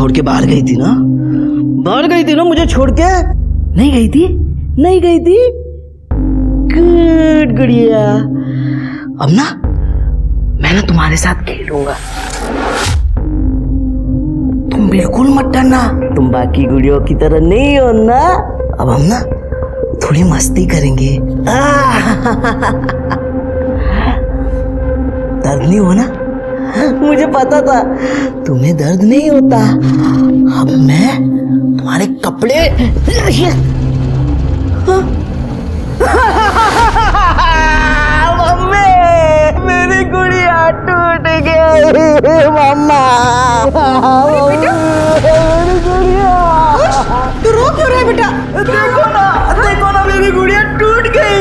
छोड़ के बाहर गई थी ना? बाहर गई थी ना मुझे छोड़ के? नहीं गई थी? नहीं गई थी? गुड गुड़िया। अब ना मैं ना तुम्हारे साथ खेलूंगा, तुम बिल्कुल मत डरना, तुम बाकी गुड़ियों की तरह नहीं हो ना। अब हम ना थोड़ी मस्ती करेंगे। दर्द नहीं हो ना? मुझे पता था तुम्हें दर्द नहीं होता। अब मैं तुम्हारे कपड़े मम्मी, मेरी गुड़िया टूट गई। मम्मा, मेरी गुड़िया। तू रो क्यों रहा है बेटा? देखो ना मेरी गुड़िया टूट गई।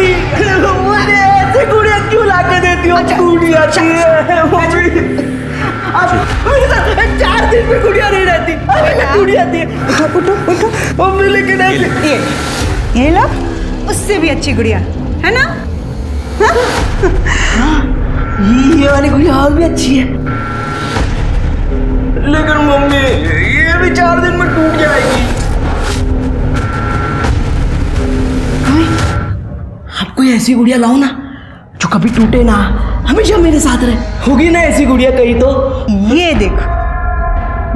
मुझे ऐसी गुड़िया क्यों ला के देती हो? टूट जाती है मम्मी। अब 4 दिन में गुड़िया नहीं रहती, टूट जाती है। उठो मम्मी, लेकिन ये लो, उससे भी अच्छी गुड़िया है ना? ये वाली गुड़िया और भी अच्छी है, लेकिन मम्मी ये भी 4 दिन में टूट जाएगी। आप कोई ऐसी गुड़िया लाओ ना जो कभी टूटे ना, हमेशा मेरे साथ रहे। होगी ना ऐसी गुड़िया कहीं तो? ये देखो,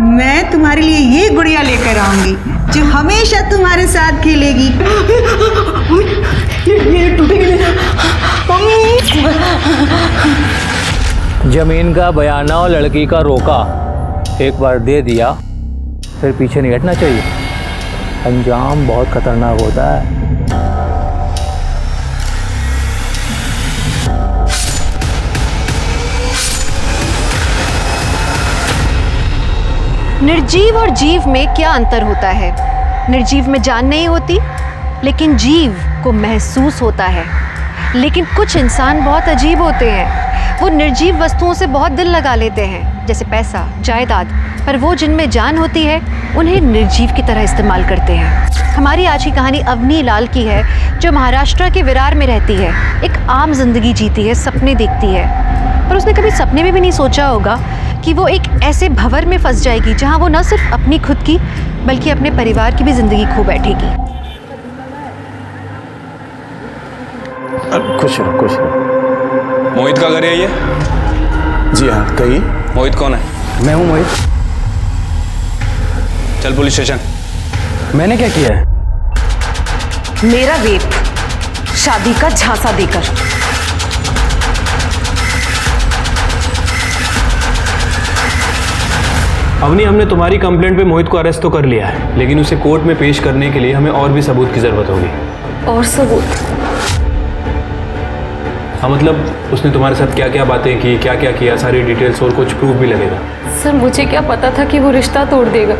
मैं तुम्हारे लिए ये गुड़िया लेकर आऊंगी जो हमेशा तुम्हारे साथ खेलेगी। ये टूटेगी नहीं। जमीन का बयाना और लड़की का रोका, एक बार दे दिया फिर पीछे नहीं हटना चाहिए, अंजाम बहुत खतरनाक होता है। निर्जीव और जीव में क्या अंतर होता है? निर्जीव में जान नहीं होती, लेकिन जीव को महसूस होता है। लेकिन कुछ इंसान बहुत अजीब होते हैं, वो निर्जीव वस्तुओं से बहुत दिल लगा लेते हैं, जैसे पैसा, जायदाद, पर वो जिनमें जान होती है उन्हें निर्जीव की तरह इस्तेमाल करते हैं। हमारी आज की कहानी अवनी लाल की है, जो महाराष्ट्र के विरार में रहती है। एक आम जिंदगी जीती है, सपने देखती है, पर उसने कभी सपने में भी नहीं सोचा होगा कि वो एक ऐसे भंवर में फंस जाएगी जहां वो न सिर्फ अपनी खुद की बल्कि अपने परिवार की भी जिंदगी खो बैठेगी। खुश रहो, खुश रहो। मोहित का घर है ये? जी हाँ, कहिए। मोहित कौन है? मैं हूँ मोहित। चल पुलिस स्टेशन। मैंने क्या किया है? मेरा रेप, शादी का झांसा देकर। अवनी, हमने तुम्हारी कंप्लेंट पे मोहित को अरेस्ट तो कर लिया है, लेकिन उसे कोर्ट में पेश करने के लिए हमें और भी सबूत की जरूरत होगी। और सबूत? हाँ, मतलब उसने तुम्हारे साथ क्या क्या बातें की, क्या क्या किया, सारी डिटेल्स और कुछ प्रूफ भी लगेगा। सर, मुझे क्या पता था कि वो रिश्ता तोड़ देगा।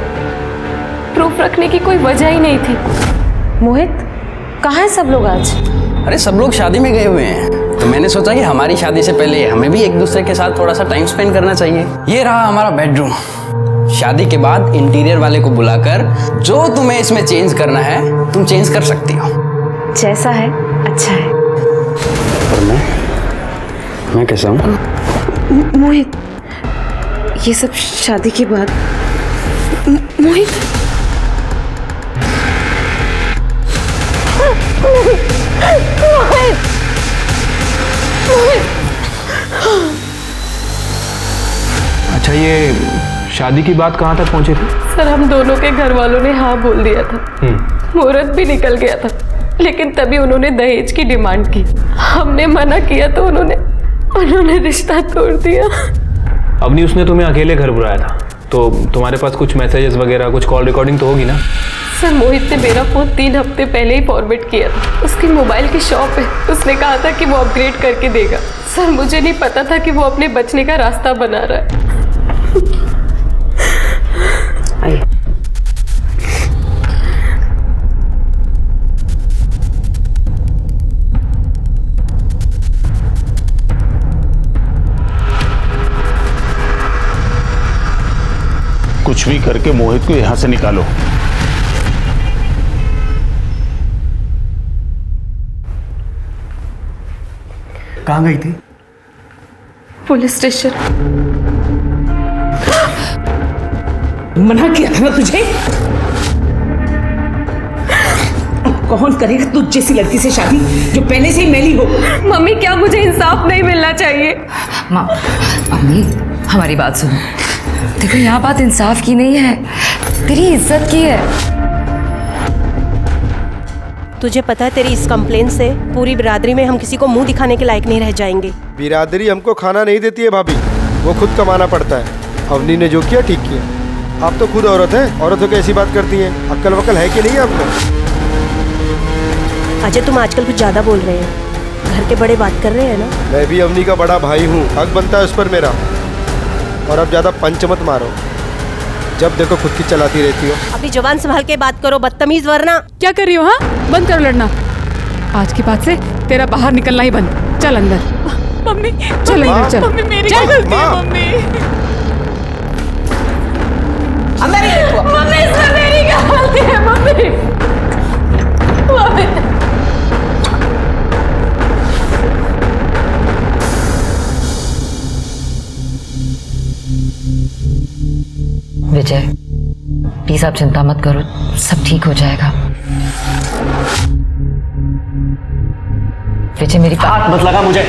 प्रूफ रखने की कोई वजह ही नहीं थी। मोहित, कहाँ है सब लोग आज? अरे सब लोग शादी में गए हुए हैं, तो मैंने सोचा कि हमारी शादी से पहले हमें भी एक दूसरे के साथ थोड़ा सा टाइम स्पेंड करना चाहिए। ये रहा हमारा बेडरूम। शादी के बाद इंटीरियर वाले को बुलाकर जो तुम्हें इसमें चेंज करना है तुम चेंज कर सकती हो। जैसा है अच्छा है। पर मैं कैसा हूँ? मोहित, ये सब शादी के बाद। मोहित, अच्छा, ये शादी की बात कहाँ तक पहुँची थी? सर, हम दोनों के घर वालों ने हाँ बोल दिया था, मुहूर्त भी निकल गया था, लेकिन तभी उन्होंने दहेज की डिमांड की। हमने मना किया तो उन्होंने रिश्ता तोड़ दिया। अवनी, उसने तुम्हें अकेले घर बुलाया था, तो तुम्हारे पास कुछ मैसेजेस वगैरह, कुछ कॉल रिकॉर्डिंग तो होगी ना? सर, मोहित ने मेरा फोन 3 हफ्ते पहले ही फॉरवर्ड किया था। उसकी मोबाइल की शॉप है, उसने कहा था कि वो अपग्रेड करके देगा। सर, मुझे नहीं पता था कि वो अपने बचने का रास्ता बना रहा है। आइए। कुछ भी करके मोहित को यहां से निकालो। कहाँ गई थी? Police station. मना किया था ना तुझे। अब कौन करेगा तुझ जैसी लड़की से शादी जो पहले से ही मैली हो। मम्मी क्या मुझे इंसाफ नहीं मिलना चाहिए? माँ, अम्मी हमारी बात सुनो। देखो यहाँ बात इंसाफ की नहीं है, तेरी इज्जत की है। तुझे पता है तेरी इस कंप्लेन से पूरी बिरादरी में हम किसी को मुंह दिखाने के लायक नहीं रह जाएंगे। बिरादरी हमको खाना नहीं देती है भाभी, वो खुद कमाना पड़ता है। अवनी ने जो किया ठीक किया। आप तो खुद औरत हैं, औरतों की ऐसी बात करती हैं। अक्ल वक्ल है कि नहीं आप में? अजय तुम आजकल कुछ ज्यादा बोल रहे हैं, घर के बड़े बात कर रहे हैं ना। मैं भी अवनी का बड़ा भाई हूँ, हक बनता है उस पर मेरा। और अब ज्यादा पंच मत मारो, जब देखो खुद की चलाती रहती हो। अपनी जबान संभाल के बात करो बदतमीज, वरना। क्या कर रही हो? हाँ, बंद करो लड़ना। आज के बाद से तेरा बाहर निकलना ही बंद। चल अंदर। मम्मी चल अंदर चल। मम्मी मेरी क्या गलती है? मम्मी मम्मी इसमें मेरी क्या गलती है? मम्मी मम्मी विजय प्लीज आप चिंता मत करो, सब ठीक हो जाएगा। विजय मेरी हाथ मत लगा मुझे,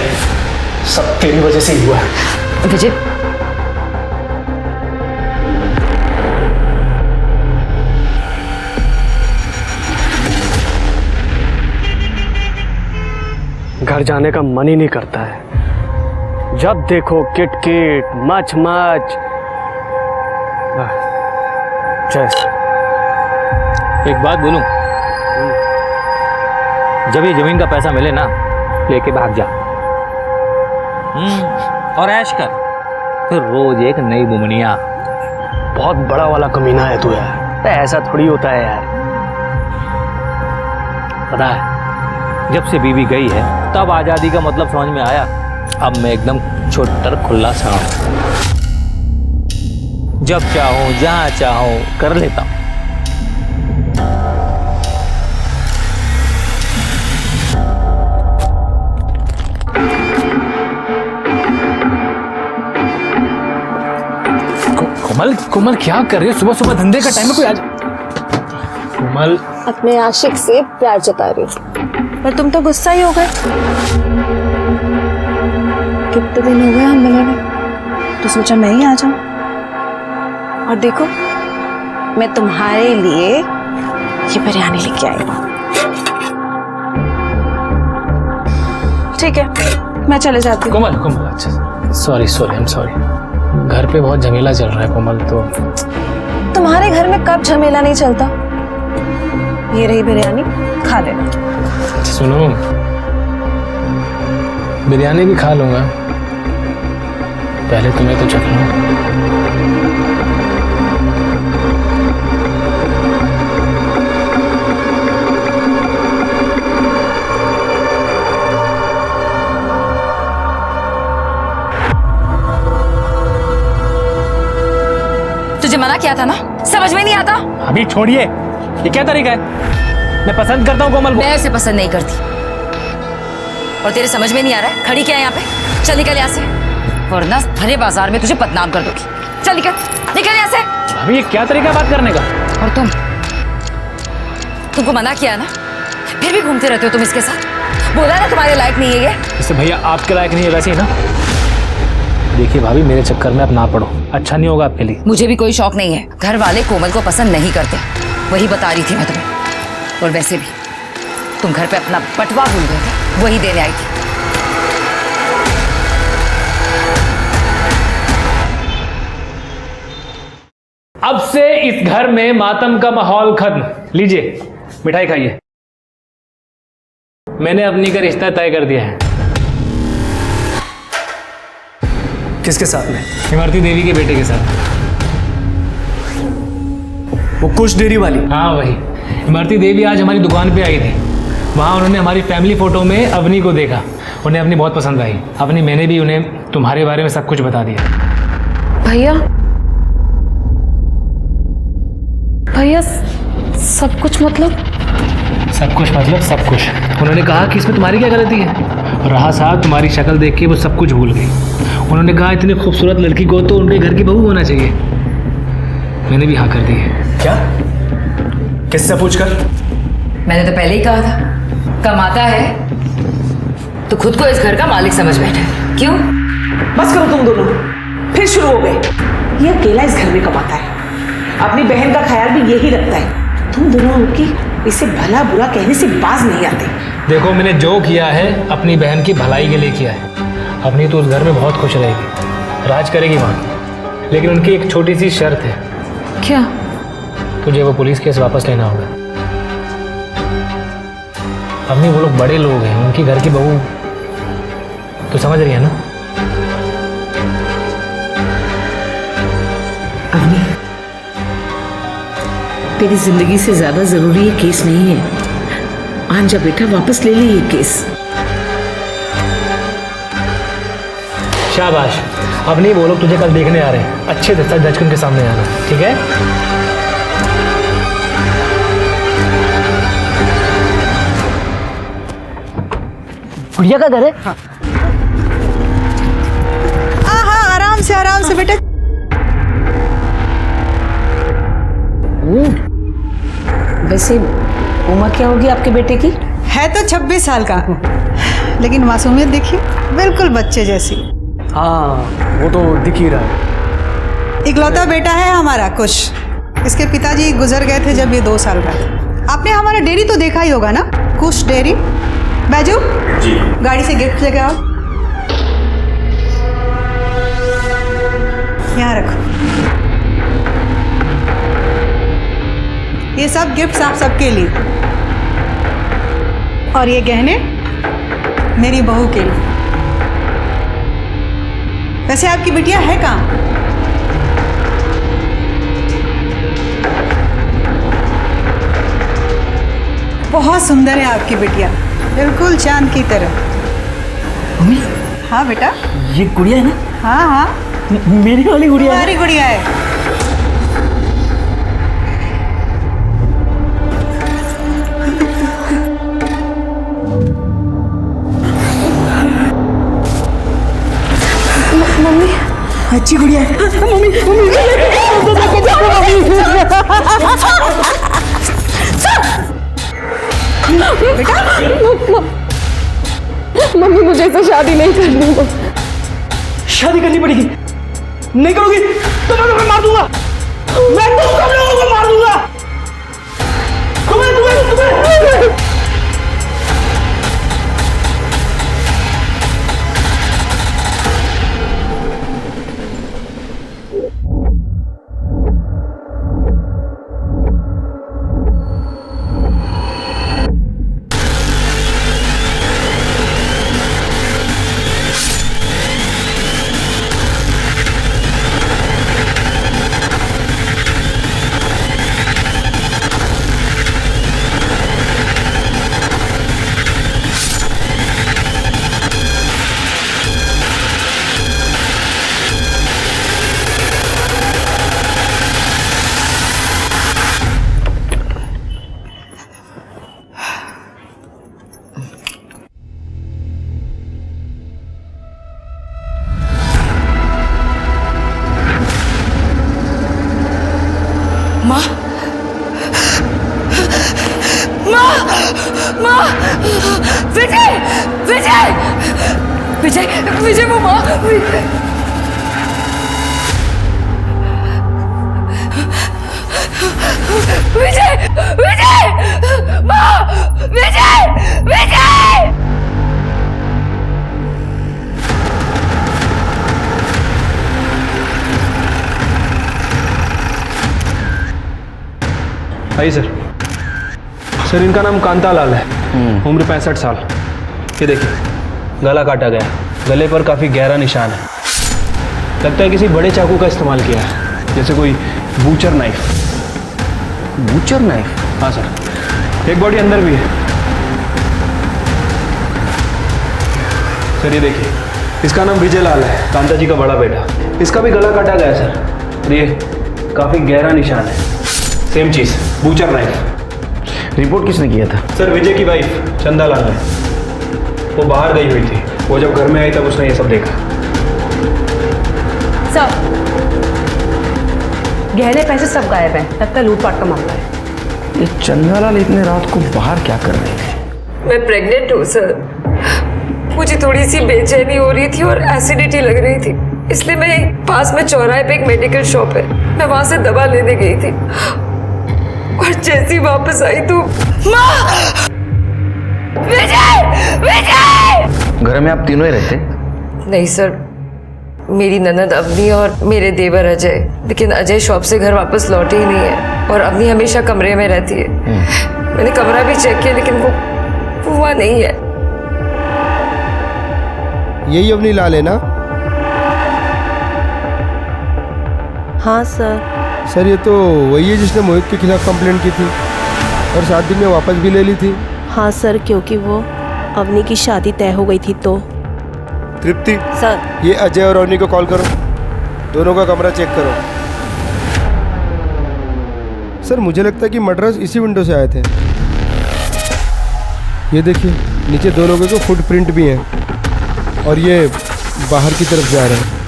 सब तेरी वजह से ही हुआ है। विजय घर जाने का मन ही नहीं करता है। जब देखो किट किट मच मच। एक बात बोलूं, जब ये जमीन का पैसा मिले ना, लेके भाग जा और ऐश कर, फिर रोज एक नई बुमनिया। बहुत बड़ा वाला कमीना है तू यार, ऐसा थोड़ी होता है यार। पता है जब से बीवी गई है तब आज़ादी का मतलब समझ में आया। अब मैं एकदम छोटर खुला सा हूं, जब चाहूं जहां चाहूं कर लेता हूं। कोमल कोमल क्या कर रही हो? सुबह सुबह धंधे का टाइम है कोई आज। कोमल अपने आशिक से प्यार जता रही हूँ, पर तुम तो गुस्सा ही हो गए। कितने दिन हो गए हम मिले हुए, तो सोचा मैं ही आ जाऊं। और देखो मैं तुम्हारे लिए ये बिरयानी लेके आई हूँ। ठीक है मैं चले जाती हूँ। कोमल कोमल अच्छा sorry sorry I am sorry, घर पे बहुत झमेला चल रहा है कोमल। तो तुम्हारे घर में कब झमेला नहीं चलता? ये रही बिरयानी, खा लेना। सुनो बिरयानी भी खा लूंगा, पहले तुम्हें तो चख लो। तुझे मना किया था ना, समझ में नहीं आता? अभी छोड़िए, ये क्या तरीका है? मैं पसंद करता हूँ कोमल को। मैं उसे पसंद नहीं करती, और तेरे समझ में नहीं आ रहा है खड़ी क्या है यहाँ पे? चल निकल यहाँ से, वरना भरे बाजार में तुझे बदनाम कर दूंगी। चल निकल निकल यहाँ से। अभी ये क्या तरीका बात करने का? और तुमको मना किया ना, फिर भी घूमते रहते हो तुम इसके साथ। बोला ना तुम्हारे लायक नहीं है ये। जैसे भैया आपके लायक नहीं है वैसे ही ना। देखिए भाभी मेरे चक्कर में आप ना पड़ो, अच्छा नहीं होगा आपके लिए। मुझे भी कोई शौक नहीं है, घर वाले कोमल को पसंद नहीं करते, वही बता रही थी मैं तुम्हें। और वैसे भी तुम घर पे अपना बटवा भूल गए थे, वही देने आई थी। अब से इस घर में मातम का माहौल खत्म। लीजिए मिठाई खाइए। मैंने अपनी का रिश्ता तय कर दिया है। किसके साथ में? इमरती देवी के बेटे के साथ। वो कुछ डेरी वाली? हाँ वही। इमरती देवी आज हमारी दुकान पे आई थी, वहाँ उन्होंने हमारी फैमिली फोटो में अवनी को देखा, उन्हें अपनी बहुत पसंद आई। अपनी मैंने भी उन्हें तुम्हारे बारे में सब कुछ बता दिया। भैया भैया सब कुछ मतलब? सब कुछ मतलब सब कुछ। उन्होंने कहा कि इसमें तुम्हारी क्या गलती है। रहा साहब तुम्हारी शक्ल देख के वो सब कुछ भूल गई। उन्होंने कहा इतनी खूबसूरत लड़की को तो उनके घर की बहू होना चाहिए। मैंने भी हाँ कर दी है। क्या? किससे पूछकर? मैंने तो पहले ही कहा था, कमाता है तो खुद को इस घर का मालिक समझ बैठा। क्यों? बस करो तुम दोनों, फिर शुरू हो गए। ये अकेला इस घर में कमाता है, अपनी बहन का ख्याल भी यही रखता है। तुम दोनों की इसे भला बुरा कहने से बाज नहीं आते। देखो, मैंने जो किया है अपनी बहन की भलाई के लिए किया है। अपनी तो उस घर में बहुत खुश रहेगी, राज करेगी वहाँ। लेकिन उनकी एक छोटी सी शर्त है। क्या? तुझे वो पुलिस केस वापस लेना होगा। अपनी वो लोग बड़े लोग हैं, उनकी घर की बहू तो समझ रही है ना? अवनी, तेरी जिंदगी से ज्यादा जरूरी ये केस नहीं है। आंजा बेटा, वापस ले ले ये केस। शाबाश। अब नहीं, वो लोग तुझे कल देखने आ रहे हैं। अच्छे से जज के उनके सामने आना, ठीक है? गुड़िया का घर है? हाँ हाँ, आराम से बेटा। वैसे उम्र क्या होगी आपके बेटे की? है तो 26 साल का, लेकिन मासूमियत देखिए, बिल्कुल बच्चे जैसी। हाँ, वो तो दिख ही रहा है। इकलौता बेटा है हमारा कुश। इसके पिताजी गुजर गए थे जब ये 2 साल का था। आपने हमारा डेयरी तो देखा ही होगा ना, कुश डेयरी। बैजू जी, गाड़ी से गिफ्ट लेके आओ। यहाँ रखो, ये सब गिफ्ट्स आप सबके लिए, और ये गहने मेरी बहू के लिए। वैसे आपकी बिटिया है कहाँ? बहुत सुंदर है आपकी बिटिया, बिल्कुल चांद की तरह। मम्मी, हाँ बेटा, ये गुड़िया है ना? हाँ हाँ, मेरी वाली गुड़िया है। तुम्हारी गुड़िया है। अच्छी गुड़िया है। मम्मी मम्मी, मुझे इससे शादी नहीं करनी। शादी करनी पड़ेगी। नहीं करोगी तो मैं तुम्हें मार दूंगा। मैं तुम सब लोगों को मार दूंगा। तुम्हें विजय वो माँ। विजय विजय माँ, विजय विजय। आइए सर। सर, इनका नाम कांतालाल है, उम्र 65 साल। ये देखिए, गला काटा गया, गले पर काफ़ी गहरा निशान है। लगता है किसी बड़े चाकू का इस्तेमाल किया है, जैसे कोई बूचर नाइफ। Butcher knife? हाँ सर। एक बॉडी अंदर भी है। सर ये देखिए, इसका नाम विजय लाल है, कांता जी का बड़ा बेटा। इसका भी गला काटा गया सर। और ये काफ़ी गहरा निशान है, सेम चीज़, बूचर नाइफ। रिपोर्ट किसने किया था? सर, विजय की वाइफ चंदा लाल ने। वो बाहर गई हुई थी, वो जब घर में आई तब उसने ये सब देखा। सर, गहने पैसे सब गायब हैं, लगता है लूटपाट का मामला है। ये चंदालाल इतने रात को बाहर क्या कर रहे थे? मैं प्रेग्नेंट हूँ सर। मुझे थोड़ी सी बेचैनी हो रही थी और एसिडिटी लग रही थी, इसलिए मैं पास में चौराहे पे एक मेडिकल शॉप है, मैं वहां से दवा लेने गई थी और जैसी वापस आई तो माँ! विजय! विजय! घर में आप तीनों ही रहते? नहीं सर, मेरी ननद अवनी और मेरे देवर अजय, लेकिन अजय शॉप से घर वापस लौटे ही नहीं है और अवनी हमेशा कमरे में रहती है। मैंने कमरा भी चेक किया लेकिन वो वहाँ नहीं है। यही अवनी लाल है ना? हाँ सर। सर ये तो वही है जिसने मोहित के खिलाफ कंप्लेंट की थी और 7 दिन में वापस भी ले ली थी। हाँ सर, क्योंकि वो अवनी की शादी तय हो गई थी तो। तृप्ति सर, ये अजय और अवनी को कॉल करो, दोनों का कमरा चेक करो। सर मुझे लगता है कि मर्डरर्स इसी विंडो से आए थे। ये देखिए नीचे 2 लोगों के फुटप्रिंट भी हैं और ये बाहर की तरफ जा रहे हैं।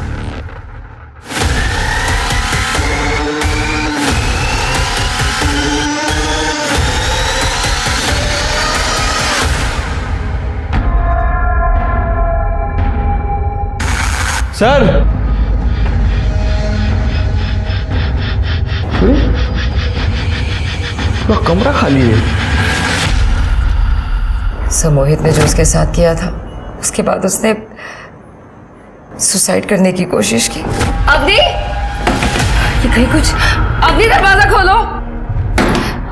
सर पूरा कमरा खाली है। सर मोहित ने जो उसके साथ किया था उसके बाद उसने सुसाइड करने की कोशिश की। अवनी, ये कहीं कुछ। अवनी दरवाजा खोलो।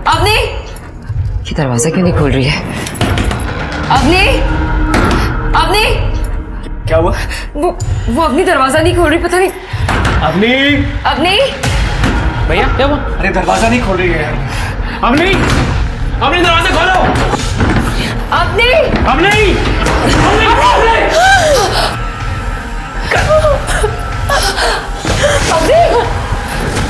अवनी, ये दरवाजा क्यों नहीं खोल रही है? अवनी, अवनी, क्या हुआ? वो अवनी दरवाजा नहीं खोल रही, पता नहीं। अवनी, अवनी, भैया क्या हुआ? अरे दरवाजा नहीं खोल रही है। अवनी, अवनी दरवाजा खोलो। अवनी, अवनी,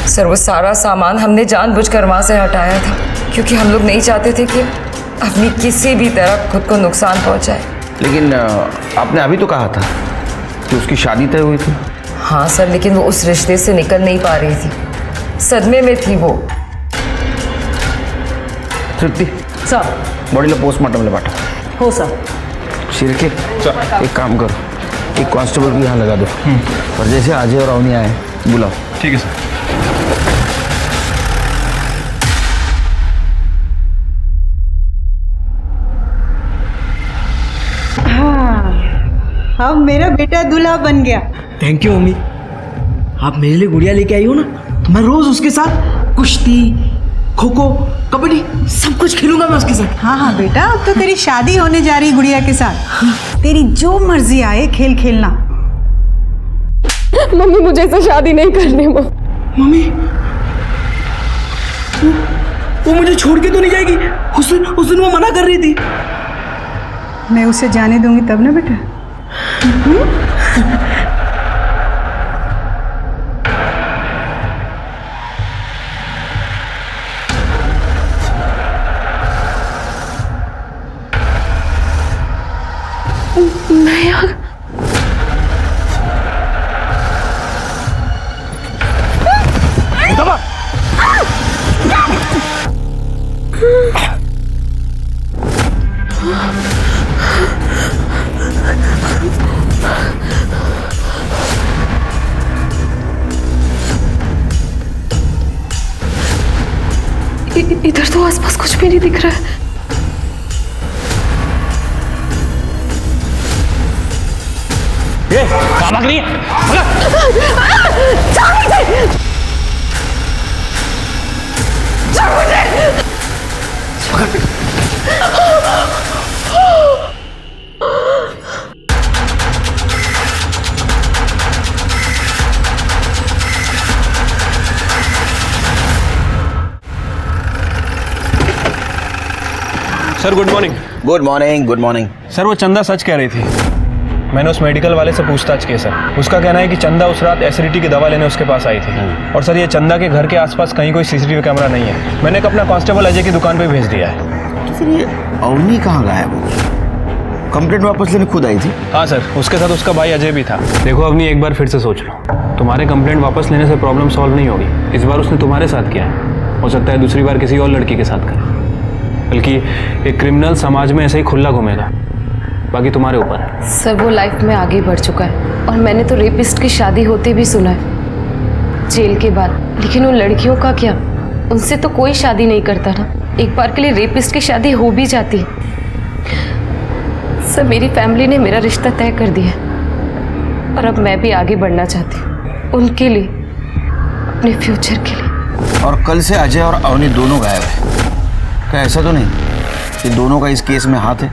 सर वो सारा सामान हमने जानबूझकर वहां से हटाया था क्योंकि हम लोग नहीं चाहते थे कि अवनी किसी भी तरह खुद को नुकसान पहुंचाए। लेकिन आपने अभी तो कहा था कि उसकी शादी तय हुई थी। हाँ सर, लेकिन वो उस रिश्ते से निकल नहीं पा रही थी, सदमे में थी वो। तृप्ति सर। बॉडी लो पोस्टमार्टम ले बांटो। हो सर। सिरके एक काम करो, एक कांस्टेबल को यहाँ लगा दो और जैसे अजय और अवनी आए बुलाओ। ठीक है सर। अब मेरा बेटा दूल्हा बन गया। Thank you mummy. आप मेरे लिए गुड़िया लेके आई हो ना, तो मैं रोज उसके साथ कुश्ती, खो खो, कबड्डी सब कुछ खेलूंगा मैं उसके साथ। हाँ हाँ बेटा, अब तो तेरी शादी होने जा रही गुड़िया के साथ। तेरी जो मर्जी आए खेल खेलना। मम्मी मुझे ऐसे शादी नहीं करनी। मम्मी वो मुझे छोड़ के तो नहीं जाएगी? उस दिन वो मना कर रही थी। मैं उसे जाने दूंगी तब ना बेटा। इधर तो आसपास कुछ भी नहीं दिख रहा है। ये कहाँ भाग रही है? Sir good morning. Good morning. Good morning. Sir वो चंदा सच कह रही थी। मैंने उस मेडिकल वाले से पूछताछ की सर। उसका कहना है कि चंदा उस रात एसिडिटी की दवा लेने उसके पास आई थी। और सर ये चंदा के घर के आसपास कहीं कोई सीसीटीवी कैमरा नहीं है। मैंने एक अपना कांस्टेबल अजय की दुकान पे भेज दिया है। तो फिर ये अवनी कहाँ गायब हो गई? कंप्लेंट वापस लेने खुद आई थी? हाँ सर, उसके साथ उसका भाई अजय भी था। देखो अवनी, एक बार फिर से सोच लो, तुम्हारे कंप्लेंट वापस लेने से प्रॉब्लम सॉल्व नहीं होगी। इस बार उसने तुम्हारे साथ किया है, हो सकता है दूसरी बार किसी और लड़की के साथ करे। बल्कि एक क्रिमिनल समाज में ऐसे ही खुला घूमेगा, बाकी तुम्हारे ऊपर है। सर वो लाइफ में आगे बढ़ चुका है और मैंने तो रेपिस्ट की शादी होते भी सुना है जेल के बाद। लेकिन उन लड़कियों का क्या, उनसे तो कोई शादी नहीं करता ना। एक बार के लिए रेपिस्ट की शादी हो भी जाती है। सर मेरी फैमिली ने मेरा रिश्ता तय कर दिया और अब मैं भी आगे बढ़ना चाहती हूँ उनके लिए, अपने फ्यूचर के लिए। और कल से अजय और अवनी दोनों गायब है। क्या ऐसा तो नहीं कि दोनों का इस केस में हाथ है?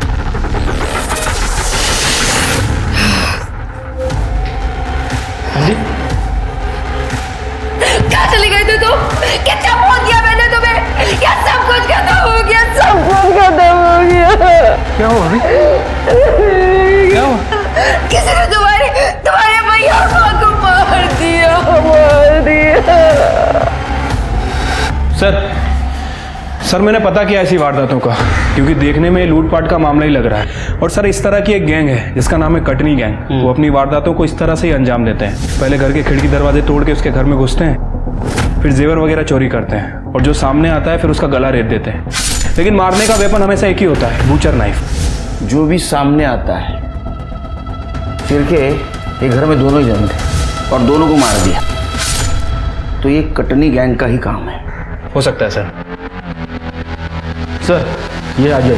क्या चली गई थी तुम? कितना फोन किया मैंने तुम्हें? क्या सब कुछ खत्म हो गया? सब कुछ खत्म हो गया। क्या हुआ अभी? क्या हुआ? किसी ने तुम्हारे भैया और माँ को मार दिया, मार दिया। सर मैंने पता किया ऐसी वारदातों का, क्योंकि देखने में लूटपाट का मामला ही लग रहा है। और सर इस तरह की एक गैंग है जिसका नाम है कटनी गैंग। वो अपनी वारदातों को इस तरह से ही अंजाम देते हैं। पहले घर के खिड़की दरवाजे तोड़ के उसके घर में घुसते हैं, फिर जेवर वगैरह चोरी करते हैं और जो सामने आता है फिर उसका गला रेत देते हैं। लेकिन मारने का वेपन हमेशा एक ही होता है, बूचर नाइफ। जो भी सामने आता है, फिर के ये घर में दोनों ही जन थे और दोनों को मार दिया, तो ये कटनी गैंग का ही काम है। हो सकता है सर। सर ये अजय।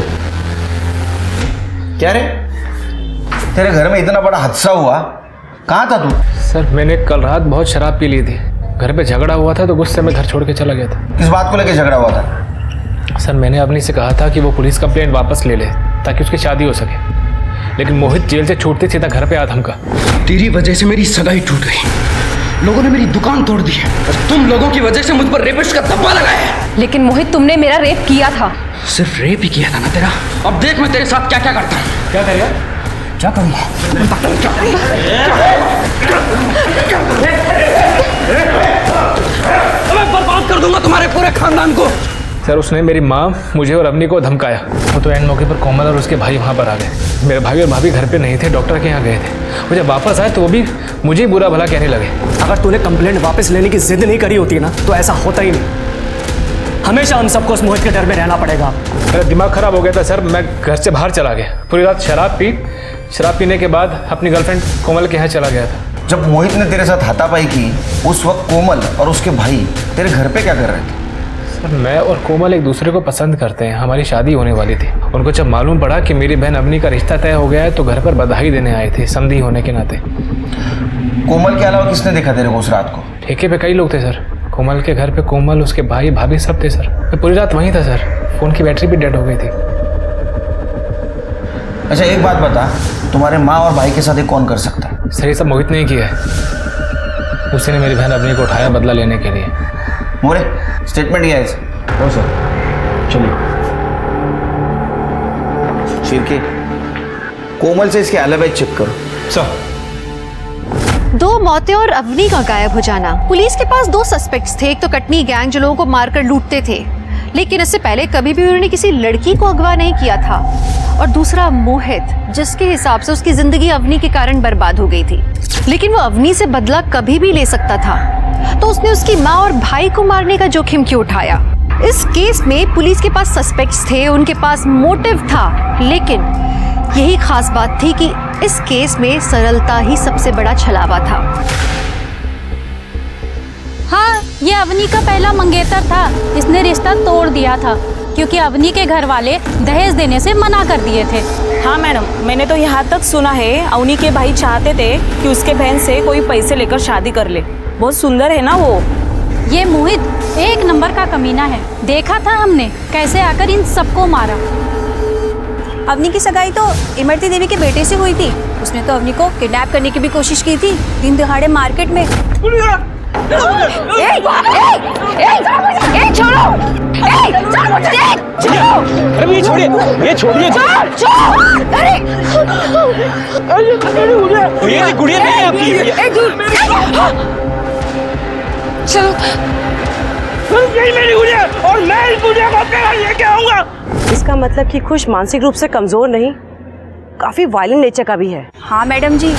क्या रे, तेरे घर में इतना बड़ा हादसा हुआ, कहाँ था तू? सर मैंने कल रात बहुत शराब पी ली थी, घर पे झगड़ा हुआ था तो गुस्से में घर छोड़ के चला गया था। किस बात को लेकर झगड़ा हुआ था? सर मैंने अवनी से कहा था कि वो पुलिस कंप्लेंट वापस ले ले ताकि उसकी शादी हो सके, लेकिन मोहित जेल से छूटते सीधा घर पे आया धमका। तेरी वजह से मेरी सगाई टूट गई, लोगों ने मेरी दुकान तोड़ दी है और तुम लोगों की वजह से मुझ पर रेपिस्ट का धब्बा लगाया है। लेकिन मोहित तुमने मेरा रेप किया था। सिर्फ रेप ही किया था ना तेरा? अब देख मैं तेरे साथ क्या क्या करता हूँ। क्या करेगा? क्या करूँगा? मैं बर्बाद कर दूंगा तुम्हारे पूरे खानदान को। सर उसने मेरी माँ, मुझे और अवनी को धमकाया। वो तो एंड मौके पर कोमल और उसके भाई वहाँ पर आ गए। मेरे भाई और भाभी घर पे नहीं थे, डॉक्टर के यहाँ गए थे। वो जब वापस आए तो वो भी मुझे बुरा भला कहने लगे। अगर तूने कंप्लेंट वापस लेने की जिद नहीं करी होती ना तो ऐसा होता ही नहीं। हमेशा हम सबको उस मोहित के डर में रहना पड़ेगा। मेरा दिमाग खराब हो गया था सर, मैं घर से बाहर चला गया। पूरी रात शराब पीने के बाद अपनी गर्लफ्रेंड कोमल के यहाँ चला गया था। जब मोहित ने तेरे साथ हाथापाई की, उस वक्त कोमल और उसके भाई तेरे घर पे क्या कर रहे थे? सर मैं और कोमल एक दूसरे को पसंद करते हैं, हमारी शादी होने वाली थी। उनको जब मालूम पड़ा कि मेरी बहन अवनी का रिश्ता तय हो गया है तो घर पर बधाई देने आए थे, समधी होने के नाते। कोमल के अलावा किसने देखा तेरे को उस रात को? ठेके पे कई लोग थे सर। कोमल के घर पे कोमल, उसके भाई भाभी सब थे सर। मैं पूरी रात वहीं था सर, फ़ोन की बैटरी भी डेड हो गई थी। अच्छा एक बात बता, तुम्हारे माँ और भाई के साथ ये कौन कर सकता है? सर ये सब मोहित ने किया है। उसी ने मेरी बहन अवनी को उठाया बदला लेने के लिए। मोरे स्टेटमेंट दिया है इसे। हो सर, चलिए। शिरके, कोमल से इसके अलावा चेक करो। सर 2 मौतें और अवनी का गायब हो जाना। पुलिस के पास 2 सस्पेक्ट्स थे। एक तो कटनी गैंग जो लोगों को मारकर लूटते थे, लेकिन इससे पहले कभी भी उन्होंने किसी लड़की को अगवा नहीं किया था। और दूसरा मोहित, जिसके हिसाब से उसकी जिंदगी अवनी के कारण बर्बाद हो गई थी, लेकिन वो अवनी से बदला कभी भी ले सकता था, तो उसने उसकी माँ और भाई को मारने का जोखिम क्यों उठाया? इस केस में पुलिस के पास सस्पेक्ट्स थे, उनके पास मोटिव था, लेकिन यही खास बात थी कि इस केस में सरलता ही सबसे बड़ा छलावा था। हाँ, ये अवनी का पहला मंगेतर था। इसने रिश्ता तोड़ दिया था क्योंकि अवनी के घर वाले दहेज देने से मना कर दिए थे। हाँ मैडम, मैंने तो यहाँ तक सुना है अवनी के भाई चाहते थे कि उसके बहन से कोई पैसे लेकर शादी कर ले। बहुत सुंदर है ना वो। ये मोहित एक नंबर का कमीना है। देखा था हमने कैसे आकर इन सबको मारा। अवनी की सगाई तो इमरती देवी के बेटे से हुई थी। उसने तो अवनी को किडनैप करने की भी कोशिश की थी, दिन दिहाड़े मार्केट में। अरे ये छोड़िए, ये छोड़िए। ये गुड़िया नहीं है आपकी। चलो, यही मेरी गुड़िया और मैं इस गुड़िया को अपने घर लेके आऊंगा। इसका मतलब कि खुश मानसिक रूप से कमजोर नहीं, काफी वायलेंट नेचर का भी है। हाँ मैडम जी।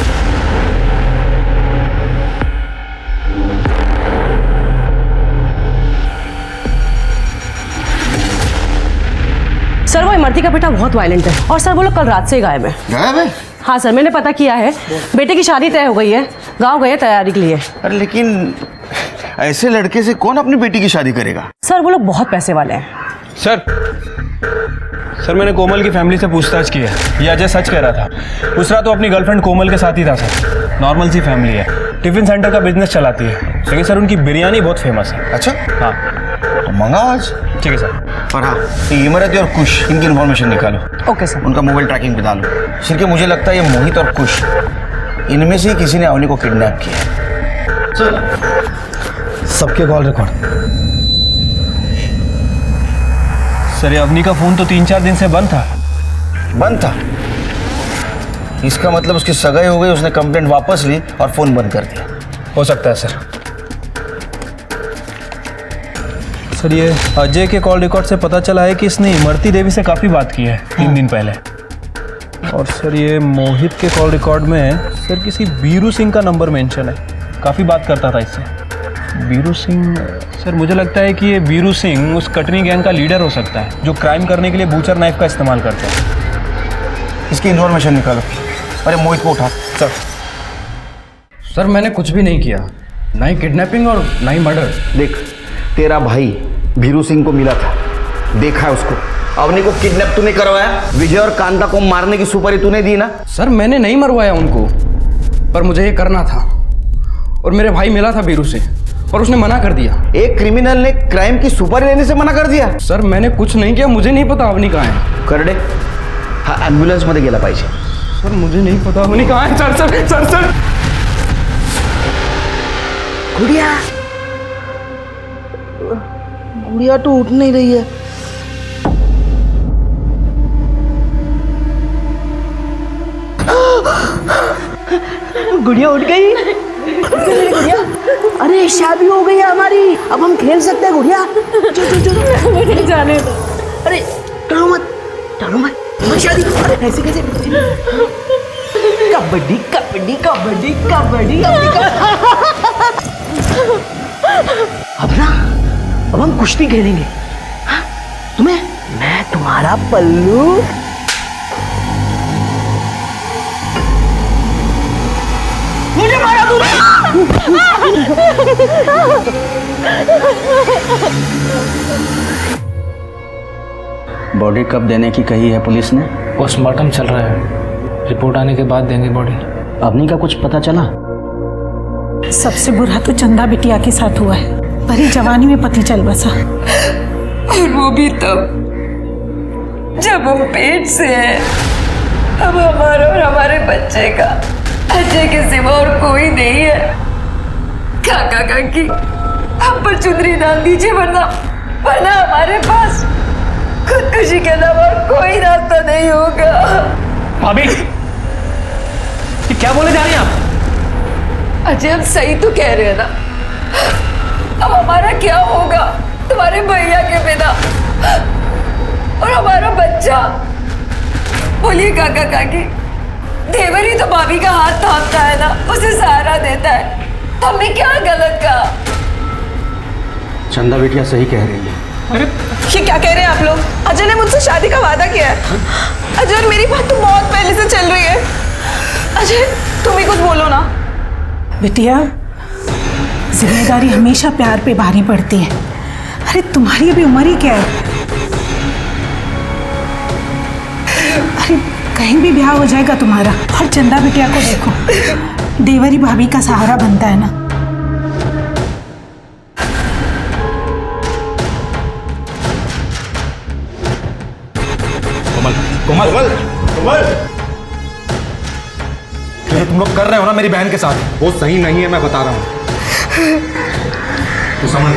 सर वो इमरती का बेटा बहुत वायलेंट है और सर वो लोग कल रात से ही गायब है। गायब है? हाँ सर, मैंने पता किया है, बेटे की शादी तय हो गई है, गांव गए तैयारी के लिए। अरे लेकिन ऐसे लड़के से कौन अपनी बेटी की शादी करेगा? सर वो लोग बहुत पैसे वाले हैं। सर मैंने कोमल की फैमिली से पूछताछ की है, ये अजय सच कह रहा था। दूसरा तो अपनी गर्लफ्रेंड कोमल के साथ ही था सर, नॉर्मल सी फैमिली है, टिफिन सेंटर का बिजनेस चलाती है, लेकिन सर उनकी बिरयानी बहुत फेमस है। अच्छा हाँ तो मंगाओ आज। ठीक है सर। और हाँ, ये इमरती और कुश इनकी इन्फॉर्मेशन निकालो। Okay sir. उनका मोबाइल ट्रैकिंग पे डालो। सिर के मुझे लगता है ये मोहित और कुश इनमें से ही किसी ने अवनी को किडनैप किया है। सर सबके कॉल रिकॉर्ड। सर ये अवनी का फोन तो 3-4 दिन से बंद था। बंद था? इसका मतलब उसकी सगाई हो गई, उसने कंप्लेंट वापस ली और फोन बंद कर दिया। हो सकता है सर। सर ये अजय के कॉल रिकॉर्ड से पता चला है कि इसने इमरती देवी से काफ़ी बात की है 3 दिन पहले। और सर ये मोहित के कॉल रिकॉर्ड में सर किसी बीरू सिंह का नंबर मेंशन है, काफ़ी बात करता था इससे। बीरू सिंह सर, मुझे लगता है कि ये बीरू सिंह उस कटनी गैंग का लीडर हो सकता है जो क्राइम करने के लिए बूचर नाइफ का इस्तेमाल करता है। इसकी इन्फॉर्मेशन निकालो। अरे मोहित को उठा। सर मैंने कुछ भी नहीं किया, ना ही किडनैपिंग और ना ही मर्डर। देख, तेरा भाई भीरू सिंह को मिला था, देखा है उसको। अवनी को किडनैप तूने करवाया, विजय और कांता को मारने की सुपारी तूने दी ना? सर मैंने नहीं मरवाया उनको, पर मुझे ये करना था। और मेरे भाई मिला था बीरू से और उसने मना कर दिया। एक क्रिमिनल ने क्राइम की सुपारी लेने से मना कर दिया? सर मैंने कुछ नहीं किया, मुझे नहीं पता अवनी कहाँ है। करडे हा ॲम्ब्युलन्स मध्ये गेला पाहिजे। सर मुझे नहीं पता अवनी कहाँ है। सर सर सर सर गुड़िया, गुड़िया तो उठ नहीं रही है। गुड़िया उठ गई। गुड़िया, अरे शादी हो गई है हमारी, अब हम खेल सकते हैं गुड़िया। चलो जाने दो। अरे डरो मत, डरो मत, हमारी शादी। अरे ऐसे कैसे? कबड्डी कबड्डी कबड्डी कबड्डी। अब ना, अब हम कुश्ती खेलेंगे। हाँ? तुम्हें मैं तुम्हारा पल्लू। मुझे मारा तूने। बॉडी कब देने की कही है पुलिस ने? पोस्टमार्टम चल रहा है, रिपोर्ट आने के बाद देंगे बॉडी। अवनी का कुछ पता चला? सबसे बुरा तो चंदा बिटिया के साथ हुआ है, भरी जवानी में पति चल बसा। और वो भी तब जब हम पेट से हैं। अब हमारा और हमारे बच्चे का अजय के सिवा और कोई नहीं है। काका काकी हम पर चुनरी डाल दीजिए, वरना हमारे पास खुदकुशी के अलावा और कोई रास्ता नहीं होगा। भाभी ये क्या बोले जा रही हैं आप? अजय हम सही तो कह रहे हैं ना। अब हमारा क्या होगा तुम्हारे भैया के बिना, और हमारा बच्चा? बोलिए काका काकी, देवर ही तो भाभी का हाथ थामता है ना, उसे सहारा देता है। हमने क्या गलत कहा? चंदा बिटिया सही कह रही है। अरे ये क्या कह रहे हैं आप लोग? अजय ने मुझसे शादी का वादा किया है। अजय और मेरी बात तो बहुत पहले से चल रही है। अजय तुम ही कुछ बोलो ना। बिटिया, जिम्मेदारी हमेशा प्यार पे भारी पड़ती है। अरे तुम्हारी अभी उम्र ही क्या है? अरे कहीं भी ब्याह हो जाएगा तुम्हारा। और चंदा बिटिया को देखो, देवरी भाभी का सहारा बनता है ना। कोमल कोमल कोमल, जो तुम लोग कर रहे हो ना मेरी बहन के साथ, वो सही नहीं है, मैं बता रहा हूँ। तो समझ।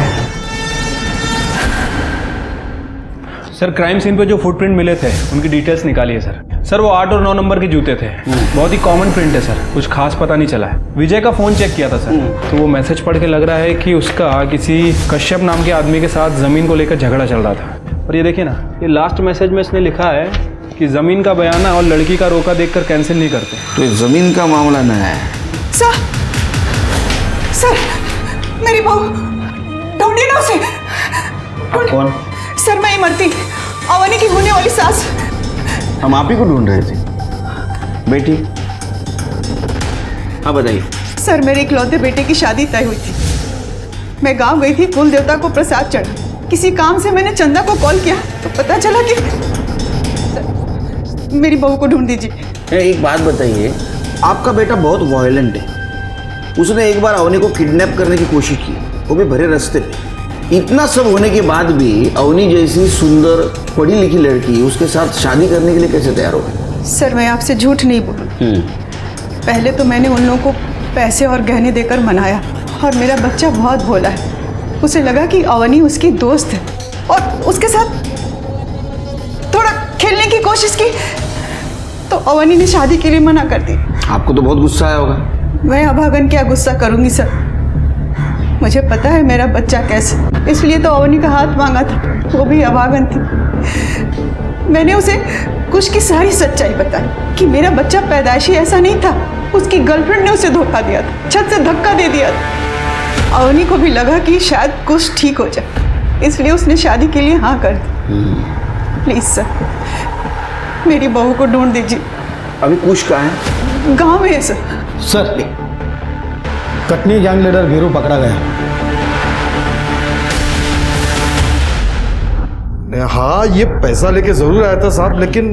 सर क्राइम सीन पे जो फुटप्रिंट मिले थे उनकी डिटेल्स निकालिए सर। वो 8 और 9 नंबर के जूते थे। बहुत ही कॉमन प्रिंट है सर, कुछ खास पता नहीं चला है। विजय का फोन चेक किया था सर, तो वो मैसेज पढ़ के लग रहा है कि उसका किसी कश्यप नाम के आदमी के साथ जमीन को लेकर झगड़ा चल रहा था। और ये देखिए ना, ये लास्ट मैसेज में इसने लिखा है कि ज़मीन का बयाना और लड़की का रोका देखकर कैंसिल नहीं करते। तो ये ज़मीन का मामला न है। सर सर मेरी बहू ढूंढिए ना उसे। कौन? सर मैं इमरती, अवनी की होने वाली सास। हम आप ही को ढूंढ रहे थे बेटी। हाँ बताइए। सर मेरे इकलौते बेटे की शादी तय हुई थी। मैं गांव गई थी कुल देवता को प्रसाद चढ़ा। किसी काम से मैंने चंदा को कॉल किया तो पता चला कि मेरी बहू को ढूंढ दीजिए। एक बात बताइए, आपका बेटा बहुत वायलेंट है। उसने एक बार अवनी को किडनैप करने की कोशिश की, वो भी भरे रास्ते पे। इतना सब होने के बाद भी अवनी जैसी सुंदर पढ़ी लिखी लड़की उसके साथ शादी करने के लिए कैसे तैयार हो गई? सर मैं आपसे झूठ नहीं बोलूँ। पहले तो मैंने उन लोगों को पैसे और गहने देकर मनाया और मेरा बच्चा बहुत भोला है। उसे लगा कि अवनी उसकी दोस्त है और उसके साथ थोड़ा खेलने की कोशिश की तो अवनी ने शादी के लिए मना कर दी। आपको तो बहुत गुस्सा आया होगा। मैं अभागन क्या गुस्सा करूंगी सर, मुझे पता है मेरा बच्चा कैसे, इसलिए तो अवनी का हाथ मांगा था। वो भी अभागन थी। मैंने उसे कुछ की सारी सच्चाई बताई कि मेरा बच्चा पैदाइशी ऐसा नहीं था। उसकी गर्लफ्रेंड ने उसे धोखा दिया था, छत से धक्का दे दिया था। अवनी को भी लगा कि शायद कुछ ठीक हो जाए, इसलिए उसने शादी के लिए हाँ कर दी। प्लीज सर मेरी बहू को ढूंढ दीजिए। अभी कुछ कहाँ है? गाँव में है sir. Sir Katni gang leader Veeru पकड़ा गया। हाँ ये पैसा लेके जरूर आया था साहब, लेकिन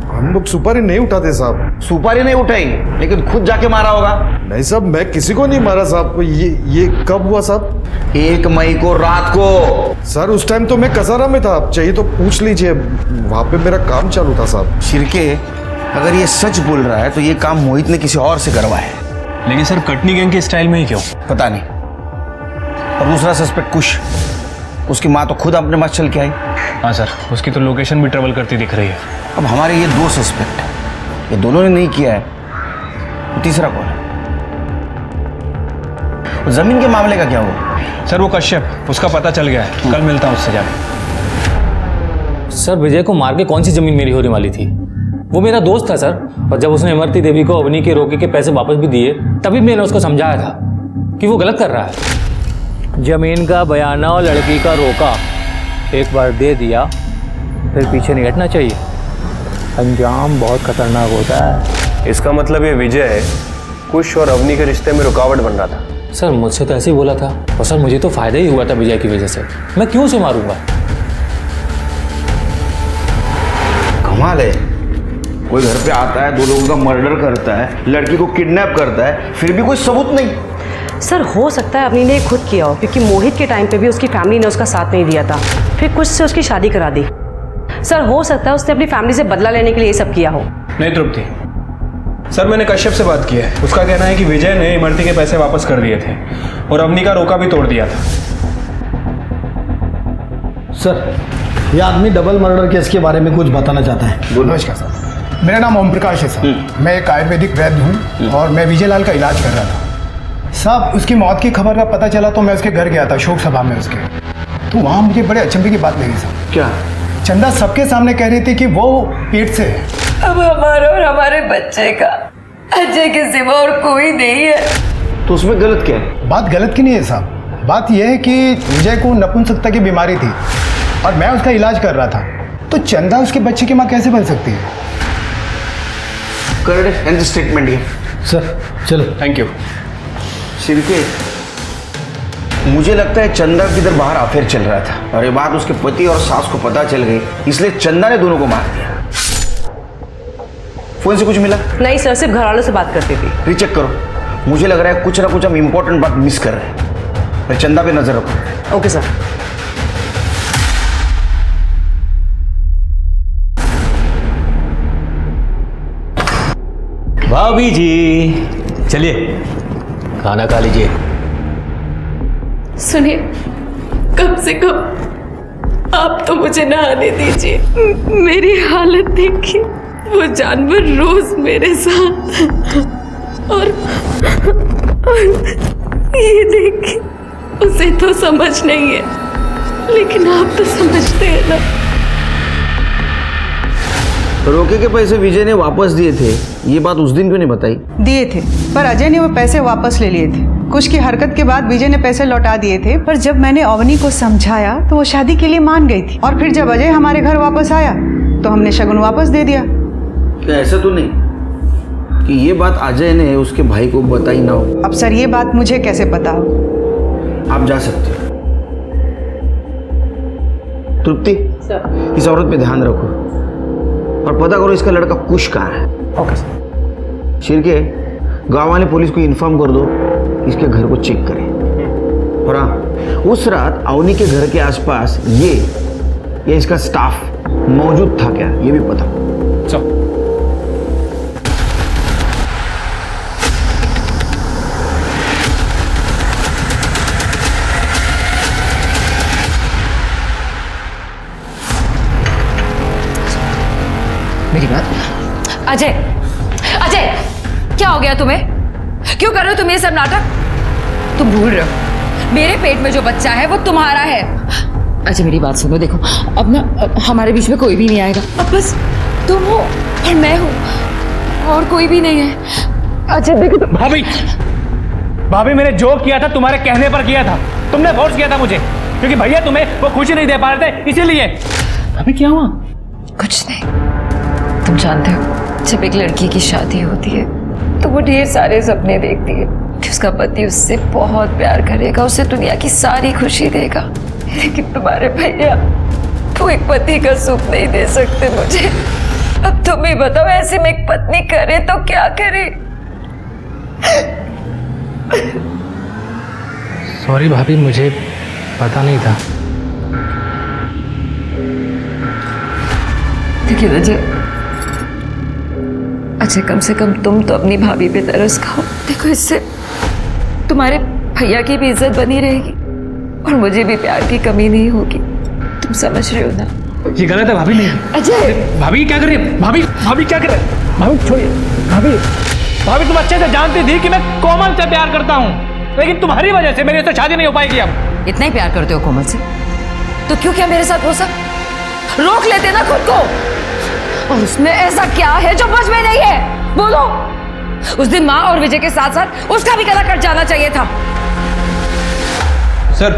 हम लोग सुपारी नहीं उठाते साहब। सुपारी नहीं उठाई लेकिन खुद जाके मारा होगा। नहीं साहब मैं किसी को नहीं मारा साहब। ये कब हुआ साहब? 1 मई को रात को। सर उस टाइम तो मैं कसारा में था, आप चाहिए तो पूछ लीजिए, वहां पे मेरा काम चालू था साहब। शिरके अगर ये सच बोल रहा है तो ये काम मोहित ने किसी और से करवाया है। लेकिन सर कटनी गैंग के स्टाइल में ही क्यों? पता नहीं। और दूसरा सस्पेक्ट कुश, उसकी माँ तो खुद अपने पास चल के आई। हाँ सर, उसकी तो लोकेशन भी ट्रेवल करती दिख रही है। अब हमारे ये 2 सस्पेक्ट हैं, ये दोनों ने नहीं किया है, तो तीसरा कौन है? जमीन के मामले का क्या हुआ? सर वो कश्यप, उसका पता चल गया है। कल मिलता हूँ उससे जाकर। सर विजय को मार के कौन सी जमीन मेरी होने वाली थी? वो मेरा दोस्त था सर, और जब उसने इमरती देवी को अवनी के रोके के पैसे वापस भी दिए तभी मैंने उसको समझाया था कि वो गलत कर रहा है। जमीन का बयाना और लड़की का रोका एक बार दे दिया फिर पीछे नहीं हटना चाहिए। अंजाम बहुत खतरनाक होता है। इसका मतलब ये विजय कुश और अवनी के रिश्ते में रुकावट बन रहा था। सर मुझसे तो ऐसे ही बोला था, और सर मुझे तो फायदा ही हुआ था विजय की वजह से। मैं क्यों उसे मारूंगा? कमाल है, कोई घर पे आता है, 2 लोगों का मर्डर करता है, लड़की को किडनैप करता है, फिर भी कोई सबूत नहीं। सर हो सकता है अवनी ने खुद किया हो, क्योंकि मोहित के टाइम पे भी उसकी फैमिली ने उसका साथ नहीं दिया था, फिर कुछ से उसकी शादी करा दी। सर हो सकता है उसने अपनी फैमिली से बदला लेने के लिए ये सब किया हो। नहीं तृप्ति, सर मैंने कश्यप से बात की है। उसका कहना है कि विजय ने इमरती के पैसे वापस कर दिए थे और अवनी का रोका भी तोड़ दिया था। सर ये आदमी डबल मर्डर केस के बारे में कुछ बताना चाहता है। नमस्कार सर, मेरा नाम ओम प्रकाश है सर। मैं एक आयुर्वेदिक वैद्य हूँ और मैं विजय लाल का इलाज कर रहा था साहब। उसकी मौत की खबर का पता चला तो मैं उसके घर गया था, शोक सभा में उसके। तो वहाँ मुझे बड़े अचंभे की बात लगी सर। क्या? चंदा सबके सामने कह रही थी कि वो पेट से है। अब हमारा और हमारे बच्चे का अजय के सिवा और कोई नहीं है। तो उसमें गलत क्या है? बात गलत की नहीं है साहब, बात यह है कि विजय को नपुंसकता की बीमारी थी और मैं उसका इलाज कर रहा था, तो चंदा उसके बच्चे की माँ कैसे बन सकती है? करेक्ट स्टेटमेंट है सर। चलो थैंक यू। शिरके मुझे लगता है चंदा किधर बाहर अफेयर चल रहा था और ये बात उसके पति और सास को पता चल गई, इसलिए चंदा ने दोनों को मार दिया। फोन से कुछ मिला? नहीं सर, सिर्फ घर वालों से बात करती थी। रीचेक करो, मुझे लग रहा है कुछ ना कुछ हम इंपॉर्टेंट बात मिस कर रहे हैं। फिर चंदा पे नजर रखो। Okay sir. भाभी जी चलिए खाना खा लीजिए। सुनिए, कम से कम आप तो मुझे नहाने दीजिए। मेरी हालत देखिए, वो जानवर रोज मेरे साथ और ये देखिए, उसे तो समझ नहीं है लेकिन आप तो समझते हैं ना। रोके के पैसे विजय ने वापस दिए थे, ये बात उस दिन क्यों नहीं बताई? दिए थे, पर अजय ने वो पैसे वापस ले लिए थे। कुछ की हरकत के बाद विजय ने पैसे लौटा दिए थे, पर जब मैंने अवनी को समझाया तो वो शादी के लिए मान गई थी। और फिर जब अजय हमारे घर वापस आया तो हमने शगुन वापस दे दिया। क्या ऐसा तो नहीं कि ये बात अजय ने उसके भाई को बताई ना हो? अब सर ये बात मुझे कैसे पता हो? आप जा सकते हो। तृप्ति, इस औरत पे ध्यान रखो और पता करो इसका लड़का कुश कहाँ है। Okay sir. शिरके, गांव वाले पुलिस को इन्फॉर्म कर दो, इसके घर को चेक करें। और हाँ, उस रात अवनी के घर के आसपास ये इसका स्टाफ मौजूद था क्या, ये भी पता। चलो। मेरी बात। अजय, अजय, क्या हो गया तुम्हें? क्यों कर रहे हो तुम ये सब नाटक? तुम भूल रहे हो मेरे पेट में जो बच्चा है वो तुम्हारा है। अजय मेरी बात सुनो, देखो अब ना हमारे बीच में कोई भी नहीं आएगा। अब बस तुम हो और मैं हूँ और कोई भी नहीं है। अजय देखो। भाभी, भाभी मैंने जो किया था तुम्हारे कहने पर किया था। तुमने फोर्स किया था मुझे, क्योंकि भैया तुम्हें वो खुशी नहीं दे पा रहे थे, इसीलिए। अभी क्या हुआ? कुछ नहीं। तुम जानते हो जब एक लड़की की शादी होती है तो वो ढेर सारे सपने देखती है कि उसका पति उससे बहुत प्यार करेगा, उसे दुनिया की सारी खुशी देगा। लेकिन तुम्हारे भैया वो एक पति का सुख नहीं दे सकते मुझे। अब तुम ही बताओ, ऐसे में एक पत्नी करे तो क्या करे? सॉरी भाभी, मुझे पता नहीं था। देखिए अजय, कम से कम तुम तो अपनी भाभी पे तरस खाओ। देखो इससे तुम्हारे भैया की भी इज्जत बनी रहेगी और मुझे भी प्यार की कमी नहीं होगी। तुम समझ रहे हो ना? ये गलत है भाभी। नहीं अजय, भाभी क्या कर रही है? भाभी क्या कर रही है? भाभी छोड़िए। भाभी तुम अच्छे से जानती थी कि मैं कोमल से प्यार करता हूँ, लेकिन तुम्हारी वजह से मेरी उससे शादी नहीं हो पाएगी। अब इतना ही प्यार करते हो कोमल से तो क्यों क्या मेरे साथ वो सब रोक लेते ना खुद को? और उसमें ऐसा क्या है जो मुझ में नहीं है? बोलो। उस दिन माँ और विजय के साथ साथ उसका भी गला कट जाना चाहिए था। सर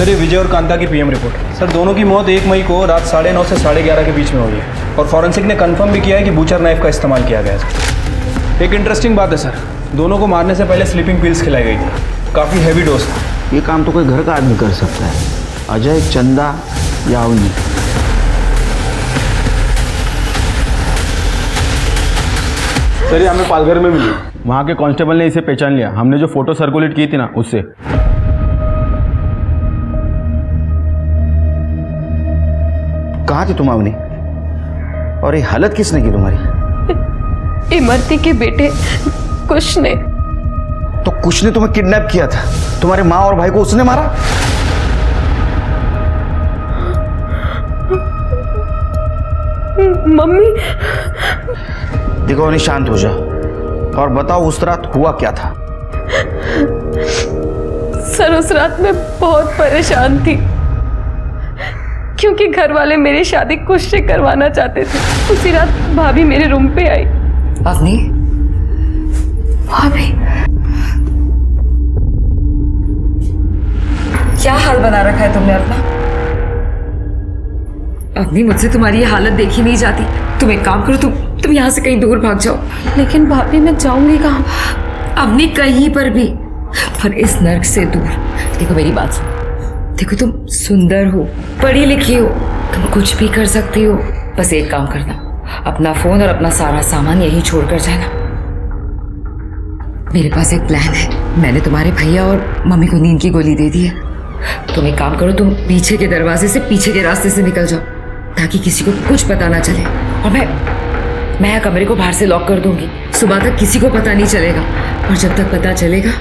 ये विजय और कांता की पीएम रिपोर्ट। सर दोनों की मौत 1 मई को रात 9:30 से 11:30 के बीच में हुई है और फॉरेंसिक ने कंफर्म भी किया है कि बूचर नाइफ का इस्तेमाल किया गया है। एक इंटरेस्टिंग बात है सर, दोनों को मारने से पहले स्लीपिंग पिल्स खिलाई गई थी। काफ़ी हैवी डोज था। ये काम तो कोई घर का आदमी कर सकता है, अजय, चंदा या अवनी। सर ये हमें पालघर में मिली, वहाँ के कांस्टेबल ने इसे पहचान लिया। हमने जो फोटो सर्कुलेट की थी ना उससे। कहाँ थी तुम अवनी? और ये हालत किसने की तुम्हारी? इमरती के बेटे कुश ने। तो कुश ने तुम्हें किडनैप किया था? तुम्हारे माँ और भाई को उसने मारा? मम्मी। देखो अवनी, शांत हो जाओ और बताओ उस रात हुआ क्या था? सर उस रात मैं बहुत परेशान थी क्योंकि घर वाले मेरी शादी कुश से करवाना चाहते थे। उसी रात भाभी मेरे रूम पे आई। अवनी, भाभी क्या हाल बना रखा है तुमने अपना? अवनी मुझसे तुम्हारी ये हालत देखी नहीं जाती। तुम एक काम करो, तुम यहाँ से कहीं दूर भाग जाओ। लेकिन भाभी मैं जाऊंगी कहाँ? अवनी कहीं पर भी, पर इस नर्क से दूर। देखो मेरी बात सुनो, देखो तुम सुंदर हो, पढ़ी लिखी हो, तुम कुछ भी कर सकती हो। बस एक काम करना, अपना फोन और अपना सारा सामान यहीं छोड़कर जाना। मेरे पास एक प्लान है। मैंने तुम्हारे भैया और मम्मी को नींद की गोली दे दी है। तुम एक काम करो, तुम पीछे के दरवाजे से, पीछे के रास्ते से निकल जाओ ताकि किसी को कुछ पता ना चले। और मैं कमरे को बाहर से लॉक कर दूंगी। सुबह तक किसी को पता नहीं चलेगा और जब तक पता चलेगा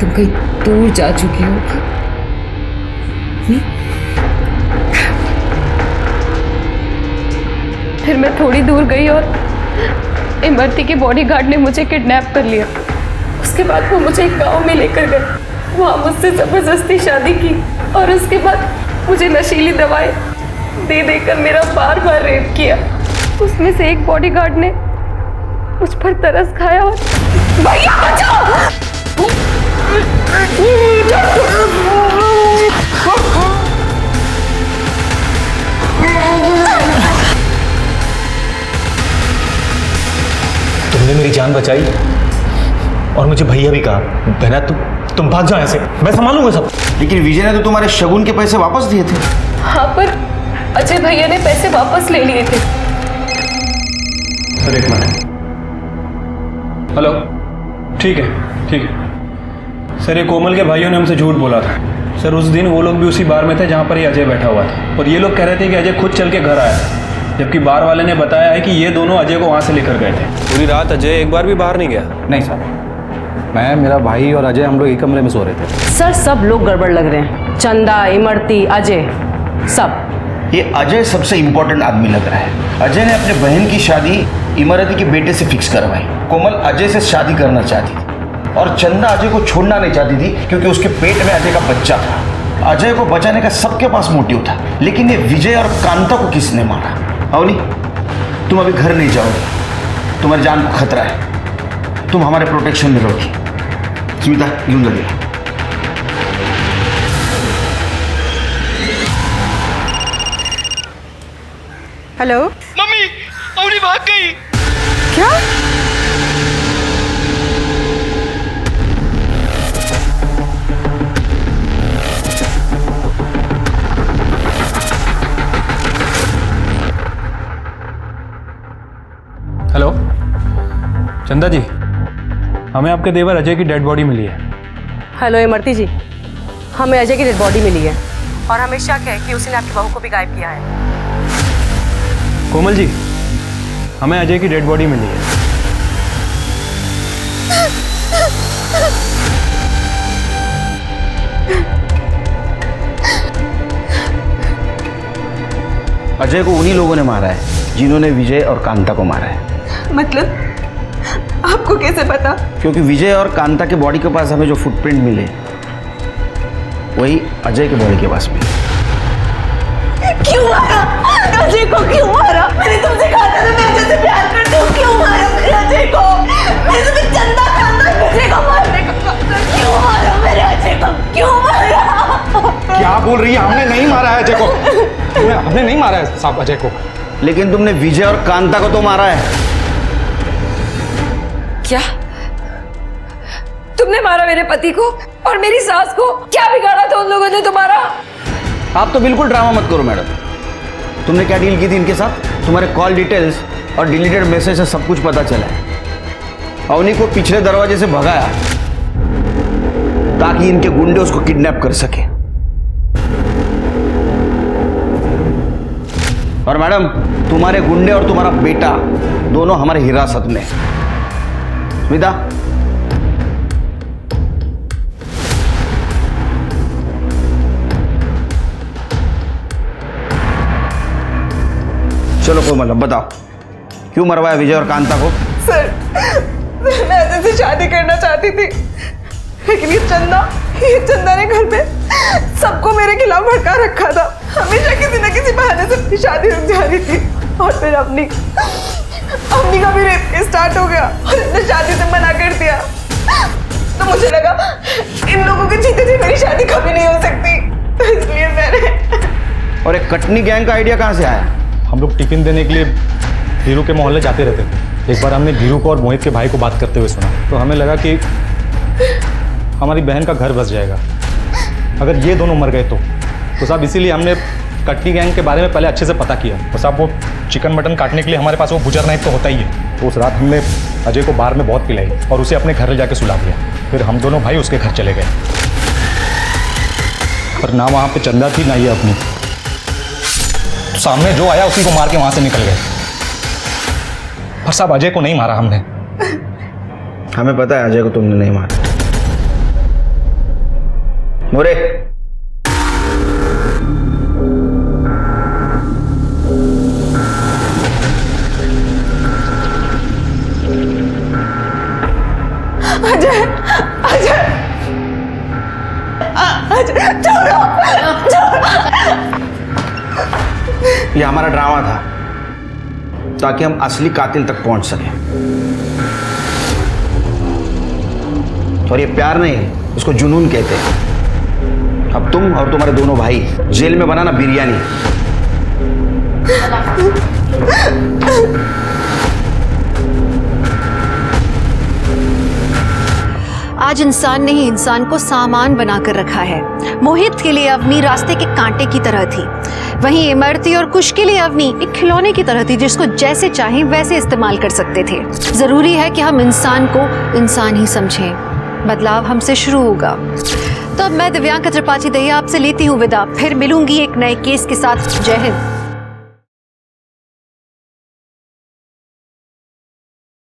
तुम कहीं दूर जा चुकी होगी। फिर मैं थोड़ी दूर गई और इमरती के बॉडीगार्ड ने मुझे किडनैप कर लिया। उसके बाद वो मुझे एक गांव में लेकर गए। वहाँ मुझसे जबरदस्ती शादी की और उसके बाद मुझे नशीली दवाएं दे देकर मेरा बार बार रेप किया। उसमें से एक बॉडीगार्ड ने मुझ पर तरस खाया और भैया बचाओ! तुमने मेरी जान बचाई और मुझे भैया भी कहा। बहना तुम भाग जाओ ऐसे, मैं संभालूंगा सब। लेकिन विजय ने तो तुम्हारे शगुन के पैसे वापस दिए थे। हाँ, पर अजय भैया ने पैसे वापस ले लिए थे। सर एक मिनट। हेलो, ठीक है सर, ये कोमल के भाइयों ने हमसे झूठ बोला था सर। उस दिन वो लोग भी उसी बार में थे जहाँ पर ये अजय बैठा हुआ था, और ये लोग कह रहे थे कि अजय खुद चल के घर आया, जबकि बार वाले ने बताया है कि ये दोनों अजय को वहाँ से लेकर गए थे। पूरी रात अजय एक बार भी बाहर नहीं गया? नहीं सर, मैं, मेरा भाई और अजय हम लोग एक कमरे में सो रहे थे। सर सब लोग गड़बड़ लग रहे हैं, चंदा, इमरती, अजय, सब। ये अजय सबसे इम्पोर्टेंट आदमी लग रहा है। अजय ने अपने बहन की शादी इमरती के बेटे से फिक्स करवाई। कोमल अजय से शादी करना चाहती थी और चंदा अजय को छोड़ना नहीं चाहती थी क्योंकि उसके पेट में अजय का बच्चा था। अजय को बचाने का सबके पास मोटिव था, लेकिन ये विजय और कांता को किसने मारा? अवनी, तुम अभी घर नहीं जाओगे, तुम्हारी जान को खतरा है, तुम हमारे प्रोटेक्शन में रहोगी। स्मिता, यूं लगेगा। हेलो मम्मी, अवनी भाग गई। क्या? हेलो चंदा जी, हमें आपके देवर अजय की डेड बॉडी मिली है। हेलो इमरती जी, हमें अजय की डेड बॉडी मिली है और हमें शक है कि उसने आपकी बहू को भी गायब किया है। कोमल जी, हमें अजय की डेड बॉडी मिली है। अजय को उन्हीं लोगों ने मारा है जिन्होंने विजय और कांता को मारा है। मतलब आपको कैसे पता? क्योंकि विजय और कांता के बॉडी के पास हमें जो फुटप्रिंट मिले वही अजय के बॉडी के पास मिले। क्यों मारा? अजय को क्यों मारा? मैंने तुमसे कहा था मैं अजय से प्यार करती हूँ, क्यों मारा मेरे अजय को? मैंने तुम्हें चंदा खानदान अजय को मारने को कहा था, क्यों मारा मेरे अजय को? क्यों मारा? क्या बोल रही है? हमने नहीं मारा है अजय को। हमने नहीं मारा है साहब अजय को। लेकिन तुमने विजय और कांता को तो मारा है। क्या तुमने मारा मेरे पति को और मेरी सास को? क्या बिगाड़ा था उन लोगों ने तुम्हारा? आप तो बिल्कुल ड्रामा मत करो मैडम। तुमने क्या डील की थी इनके साथ? तुम्हारे कॉल डिटेल्स और डिलीटेड मैसेज से सब कुछ पता चला है। अवनी को पिछले दरवाजे से भगाया ताकि इनके गुंडे उसको किडनैप कर सके। और मैडम, तुम्हारे गुंडे और तुम्हारा बेटा दोनों हमारे हिरासत में। स्मिता, चलो कोमल, अब बताओ क्यों मरवाया विजय और कांता को? सर, मैं अजय से शादी करना चाहती थी, लेकिन ये चंदा ने घर पे सबको मेरे खिलाफ भड़का रखा था। हमेशा किसी न किसी बहाने से शादी रुक जा रही थी और फिर अपनी का भी रेप स्टार्ट हो गया और इसने शादी से मना कर दिया। तो मुझे लगा इन लोगों के जीते जी मेरी शादी कभी नहीं हो सकती, तो इसलिए मैंने। और एक कटनी गैंग का आइडिया कहाँ से आया? हम लोग टिफिन देने के लिए धीरू के मोहल्ले जाते रहते थे। एक बार हमने धीरू को और मोहित के भाई को बात करते हुए सुना, तो हमें लगा कि हमारी बहन का घर बस जाएगा अगर ये दोनों मर गए तो साहब इसीलिए हमने कटनी गैंग के बारे में पहले अच्छे से पता किया। तो साहब वो चिकन मटन काटने के लिए हमारे पास वो बुजर नाइफ तो होता ही है। तो उस रात हमने अजय को बाहर में बहुत पिलाई और उसे अपने घर ले जाके सुला दिया। फिर हम दोनों भाई उसके घर चले गए, पर ना वहाँ पे चंदा थी ना ये अपनी। तो सामने जो आया उसी को मार के वहाँ से निकल गए। पर साहब अजय को नहीं मारा हमने। हमें पता है अजय को तुमने नहीं मारा। मोरे, अजय, अजय, अजय, छोड़ो, छोड़ो। ये हमारा ड्रामा था ताकि हम असली कातिल तक पहुंच सकें। और ये प्यार नहीं, इसको जुनून कहते हैं। अब तुम और तुम्हारे दोनों भाई जेल में बनाना बिरयानी। आज इंसान ने ही इंसान को सामान बनाकर रखा है। मोहित के लिए अवनी रास्ते के कांटे की तरह थी, वहीं इमरती और कुश के लिए अवनी एक खिलौने की तरह थी जिसको जैसे चाहें वैसे इस्तेमाल कर सकते थे। जरूरी है कि हम इंसान को इंसान ही समझें। बदलाव हमसे शुरू होगा। तो अब मैं दिव्यांका त्रिपाठी दहिया आपसे लेती हूँ विदा। फिर मिलूंगी एक नए केस के साथ। जय हिंद।